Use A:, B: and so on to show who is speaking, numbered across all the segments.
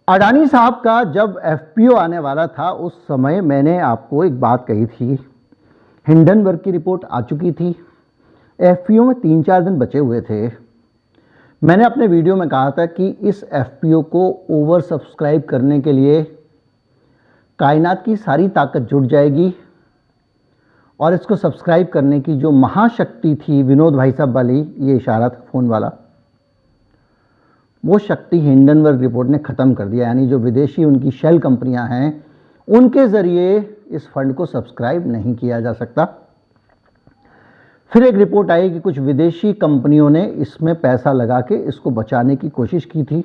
A: अडानी साहब का जब एफपीओ आने वाला था उस समय मैंने आपको एक बात कही थी। हिंडनबर्ग की रिपोर्ट आ चुकी थी, एफपीओ में 3-4 दिन बचे हुए थे। मैंने अपने वीडियो में कहा था कि इस एफपीओ को ओवर सब्सक्राइब करने के लिए कायनात की सारी ताकत जुट जाएगी और इसको सब्सक्राइब करने की जो महाशक्ति थी विनोद भाई साहब वाली, ये इशारा था फ़ोन वाला, वो शक्ति हिंडनबर्ग रिपोर्ट ने ख़त्म कर दिया। यानी जो विदेशी उनकी शेल कंपनियां हैं उनके ज़रिए इस फंड को सब्सक्राइब नहीं किया जा सकता। फिर एक रिपोर्ट आई कि कुछ विदेशी कंपनियों ने इसमें पैसा लगा के इसको बचाने की कोशिश की थी,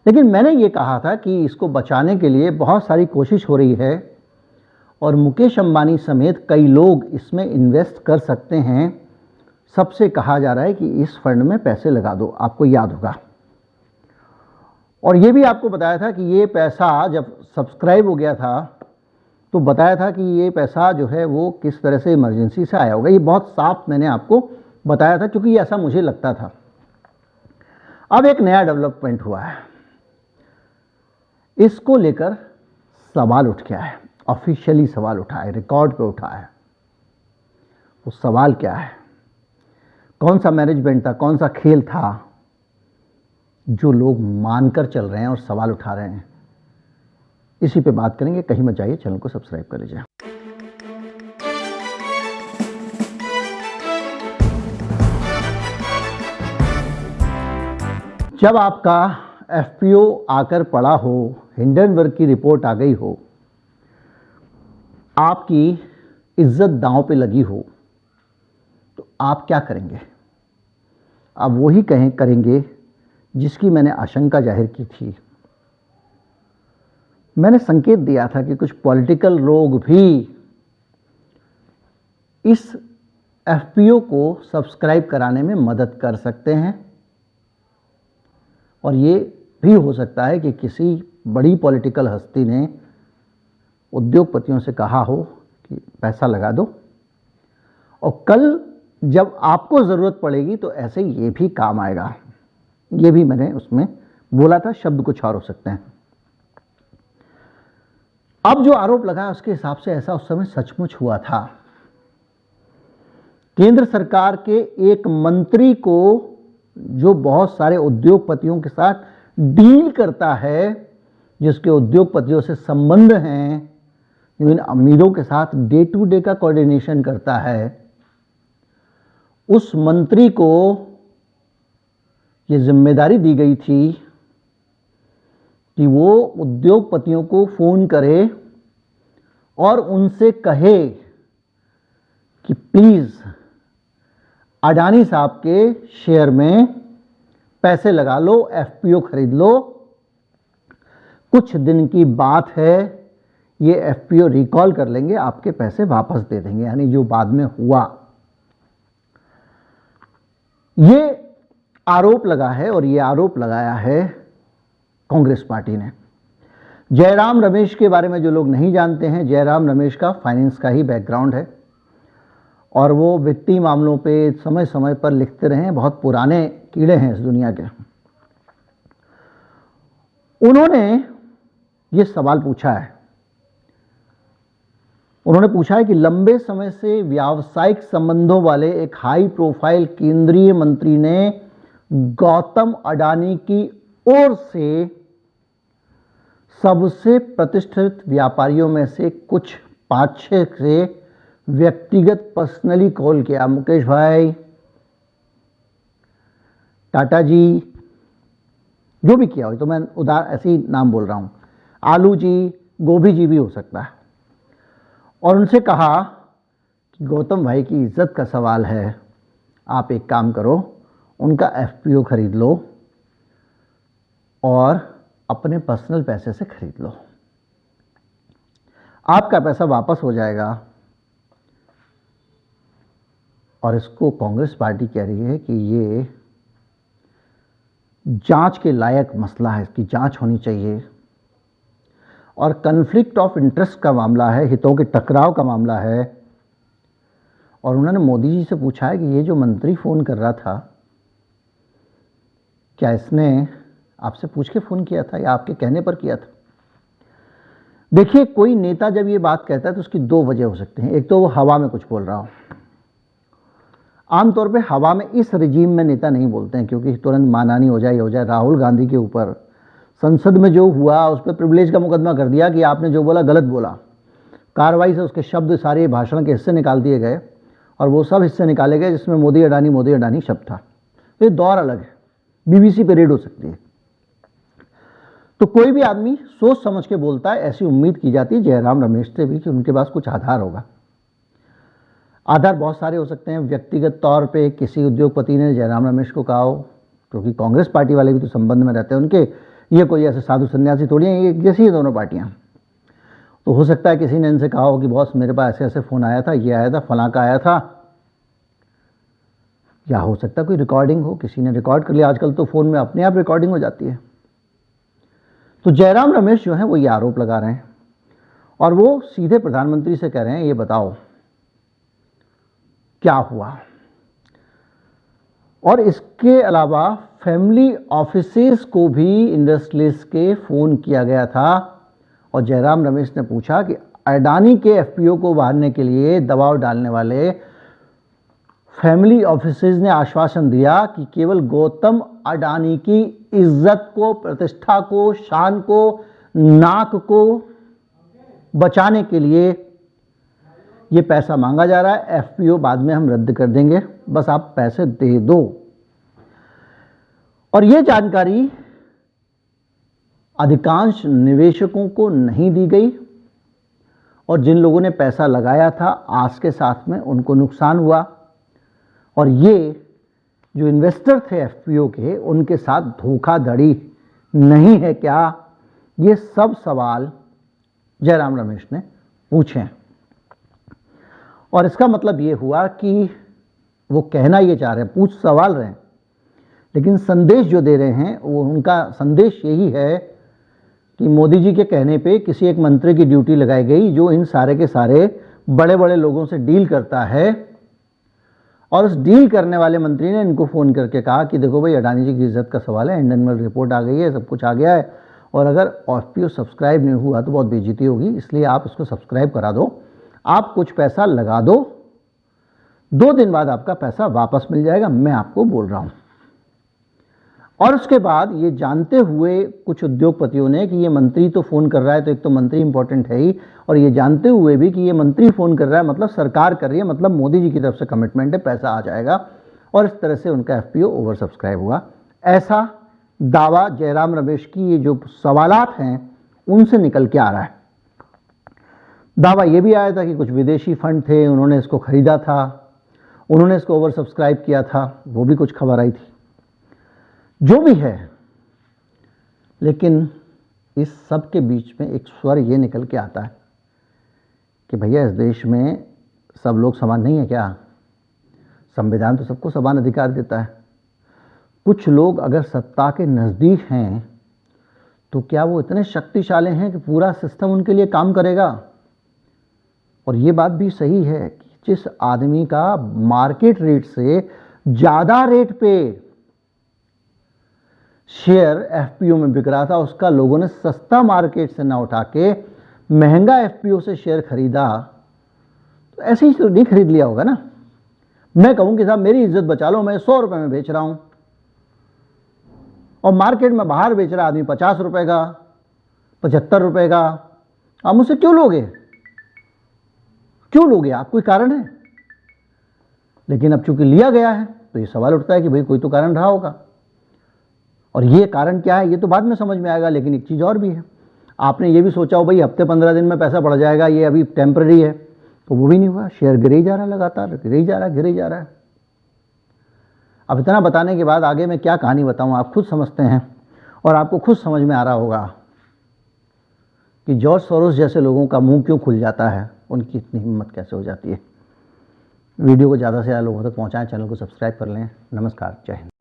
A: लेकिन मैंने ये कहा था कि इसको बचाने के लिए बहुत सारी कोशिश हो रही है और मुकेश अंबानी समेत कई लोग इसमें इन्वेस्ट कर सकते हैं। सबसे कहा जा रहा है कि इस फंड में पैसे लगा दो, आपको याद होगा। और ये भी आपको बताया था कि ये पैसा जब सब्सक्राइब हो गया था तो बताया था कि ये पैसा जो है वो किस तरह से इमरजेंसी से आया होगा। ये बहुत साफ मैंने आपको बताया था क्योंकि ऐसा मुझे लगता था। अब एक नया डेवलपमेंट हुआ है, इसको लेकर सवाल उठ गया है, ऑफिशियली सवाल उठा है, रिकॉर्ड पे उठा है। वो सवाल क्या है, कौन सा मैनेजमेंट था, कौन सा खेल था जो लोग मानकर चल रहे हैं और सवाल उठा रहे हैं, इसी पे बात करेंगे। कहीं मत जाइए, चैनल को सब्सक्राइब कर लीजिए। जब आपका एफपीओ आकर पड़ा हो, हिंडनबर्ग की रिपोर्ट आ गई हो, आपकी इज्जत दांव पे लगी हो, तो आप क्या करेंगे? आप वही करेंगे जिसकी मैंने आशंका जाहिर की थी। मैंने संकेत दिया था कि कुछ पॉलिटिकल लोग भी इस एफपीओ को सब्सक्राइब कराने में मदद कर सकते हैं और ये भी हो सकता है कि किसी बड़ी पॉलिटिकल हस्ती ने उद्योगपतियों से कहा हो कि पैसा लगा दो, और कल जब आपको ज़रूरत पड़ेगी तो ऐसे ये भी काम आएगा। ये भी मैंने उसमें बोला था, शब्द कुछ और हो सकते हैं। अब जो आरोप लगा उसके हिसाब से ऐसा उस समय सचमुच हुआ था। केंद्र सरकार के एक मंत्री को, जो बहुत सारे उद्योगपतियों के साथ डील करता है, जिसके उद्योगपतियों से संबंध हैं, जो इन अमीरों के साथ डे टू डे का कोऑर्डिनेशन करता है, उस मंत्री को ये जिम्मेदारी दी गई थी कि वो उद्योगपतियों को फ़ोन करे और उनसे कहे कि प्लीज़ अडानी साहब के शेयर में पैसे लगा लो, एफपीओ खरीद लो। कुछ दिन की बात है, ये एफपीओ रिकॉल कर लेंगे, आपके पैसे वापस दे देंगे। यानी जो बाद में हुआ, ये आरोप लगा है और ये आरोप लगाया है कांग्रेस पार्टी ने। जयराम रमेश के बारे में जो लोग नहीं जानते हैं, जयराम रमेश का फाइनेंस का ही बैकग्राउंड है और वो वित्तीय मामलों पे समय समय पर लिखते रहे हैं, बहुत पुराने कीड़े हैं इस दुनिया के। उन्होंने ये सवाल पूछा है, उन्होंने पूछा है कि लंबे समय से व्यावसायिक संबंधों वाले एक हाई प्रोफाइल केंद्रीय मंत्री ने गौतम अडानी की ओर से सबसे प्रतिष्ठित व्यापारियों में से कुछ 5-6 से व्यक्तिगत पर्सनली कॉल किया। मुकेश भाई, टाटा जी, जो भी किया हो, तो मैं ऐसे ही नाम बोल रहा हूं, आलू जी, गोभी जी भी हो सकता है, और उनसे कहा कि गौतम भाई की इज्जत का सवाल है, आप एक काम करो, उनका एफपीओ खरीद लो और अपने पर्सनल पैसे से खरीद लो, आपका पैसा वापस हो जाएगा। और इसको कांग्रेस पार्टी कह रही है कि ये जांच के लायक मसला है, इसकी जांच होनी चाहिए और कन्फ्लिक्ट ऑफ इंटरेस्ट का मामला है, हितों के टकराव का मामला है। और उन्होंने मोदी जी से पूछा है कि ये जो मंत्री फ़ोन कर रहा था, क्या इसने आपसे पूछ के फ़ोन किया था या आपके कहने पर किया था? देखिए, कोई नेता जब ये बात कहता है तो उसकी दो वजह हो सकती हैं। एक तो वो हवा में कुछ बोल रहा हो। आमतौर पे हवा में इस रिजीम में नेता नहीं बोलते हैं, क्योंकि तुरंत मानहानि हो जाए। राहुल गांधी के ऊपर संसद में जो हुआ उस पर प्रिविलेज का मुकदमा कर दिया कि आपने जो बोला गलत बोला। कार्रवाई से उसके शब्द, सारे भाषण के हिस्से निकाल दिए गए और वो सब हिस्से निकाले गए जिसमें मोदी अडानी शब्द था। तो ये दौर अलग है, बीबीसी पे रेड हो सकती है। तो कोई भी आदमी सोच समझ के बोलता है, ऐसी उम्मीद की जाती है जयराम रमेश से भी कि उनके पास कुछ आधार होगा। आधार बहुत सारे हो सकते हैं। व्यक्तिगत तौर पे किसी उद्योगपति ने जयराम रमेश को कहा हो, क्योंकि कांग्रेस पार्टी वाले भी तो संबंध में रहते हैं उनके, ये कोई ऐसे साधु सन्यासी थोड़ी हैं, ये जैसी ही दोनों पार्टियां। तो हो सकता है किसी ने इनसे कहा हो कि बॉस मेरे पास ऐसे ऐसे फ़ोन आया था, ये आया था, फलां का आया था। या हो सकता है कोई रिकॉर्डिंग हो, किसी ने रिकॉर्ड कर लिया। आजकल तो फ़ोन में अपने आप रिकॉर्डिंग हो जाती है। तो जयराम रमेश जो है वो ये आरोप लगा रहे हैं और वो सीधे प्रधानमंत्री से कह रहे हैं, ये बताओ क्या हुआ। और इसके अलावा फैमिली ऑफिसेस को भी इंडस्ट्रियलिस्ट के फ़ोन किया गया था और जयराम रमेश ने पूछा कि अडानी के एफपीओ को उभारने के लिए दबाव डालने वाले फैमिली ऑफिसेस ने आश्वासन दिया कि केवल गौतम अडानी की इज्जत को, प्रतिष्ठा को, शान को, नाक को बचाने के लिए ये पैसा मांगा जा रहा है। एफपीओ बाद में हम रद्द कर देंगे, बस आप पैसे दे दो। और ये जानकारी अधिकांश निवेशकों को नहीं दी गई और जिन लोगों ने पैसा लगाया था आस के साथ में उनको नुकसान हुआ। और ये जो इन्वेस्टर थे एफपीओ के, उनके साथ धोखाधड़ी नहीं है क्या? ये सब सवाल जयराम रमेश ने पूछे। और इसका मतलब ये हुआ कि वो कहना ये चाह रहे हैं, पूछ सवाल रहे हैं, लेकिन संदेश जो दे रहे हैं वो उनका संदेश यही है कि मोदी जी के कहने पे किसी एक मंत्री की ड्यूटी लगाई गई जो इन सारे के सारे बड़े बड़े लोगों से डील करता है। और उस डील करने वाले मंत्री ने इनको फ़ोन करके कहा कि देखो भाई, अडानी जी की इज्जत का सवाल है, इंडियन रिपोर्ट आ गई है, सब कुछ आ गया है, और अगर एफपीओ सब्सक्राइब नहीं हुआ तो बहुत बेइज्जती होगी, इसलिए आप उसको सब्सक्राइब करा दो, आप कुछ पैसा लगा दो, 2 दिन बाद आपका पैसा वापस मिल जाएगा, मैं आपको बोल रहा हूँ। और उसके बाद ये जानते हुए कुछ उद्योगपतियों ने कि ये मंत्री तो फ़ोन कर रहा है, तो एक तो मंत्री इंपॉर्टेंट है ही, और ये जानते हुए भी कि ये मंत्री फ़ोन कर रहा है मतलब सरकार कर रही है, मतलब मोदी जी की तरफ से कमिटमेंट है, पैसा आ जाएगा, और इस तरह से उनका एफपीओ ओवर सब्सक्राइब हुआ। ऐसा दावा जयराम रमेश की ये जो सवालात हैं उनसे निकल के आ रहा है। दावा ये भी आया था कि कुछ विदेशी फंड थे, उन्होंने इसको खरीदा था, उन्होंने इसको ओवर सब्सक्राइब किया था, वो भी कुछ खबर आई थी। जो भी है, लेकिन इस सब के बीच में एक स्वर ये निकल के आता है कि भैया, इस देश में सब लोग समान नहीं है क्या? संविधान तो सबको समान अधिकार देता है। कुछ लोग अगर सत्ता के नज़दीक हैं तो क्या वो इतने शक्तिशाली हैं कि पूरा सिस्टम उनके लिए काम करेगा? और ये बात भी सही है कि जिस आदमी का मार्केट रेट से ज़्यादा रेट पे शेयर एफपीओ में बिक रहा था, उसका लोगों ने सस्ता मार्केट से ना उठा के महंगा एफपीओ से शेयर खरीदा, तो ऐसे ही तो नहीं खरीद लिया होगा ना। मैं कहूं कि साहब मेरी इज्जत बचा लो, मैं 100 रुपए में बेच रहा हूं और मार्केट में बाहर बेच रहा आदमी 50 रुपए का, 75 रुपए का, आप मुझसे क्यों लोगे? क्यों लोगे आप? कोई कारण है? लेकिन अब चूंकि लिया गया है तो ये सवाल उठता है कि भाई कोई तो कारण रहा होगा, और ये कारण क्या है ये तो बाद में समझ में आएगा। लेकिन एक चीज़ और भी है, आपने ये भी सोचा हो भाई हफ्ते 15 दिन में पैसा बढ़ जाएगा, ये अभी टेम्पररी है, तो वो भी नहीं हुआ। शेयर गिरे ही जा रहा है, लगातार गिरे ही जा रहा है। अब इतना बताने के बाद आगे मैं क्या कहानी बताऊं, आप खुद समझते हैं और आपको खुद समझ में आ रहा होगा कि जॉर्ज सोरोस जैसे लोगों का मुंह क्यों खुल जाता है, उनकी इतनी हिम्मत कैसे हो जाती है। वीडियो को ज़्यादा से ज़्यादा लोगों तक पहुँचाएं, चैनल को सब्सक्राइब कर लें। नमस्कार, जय हिंद।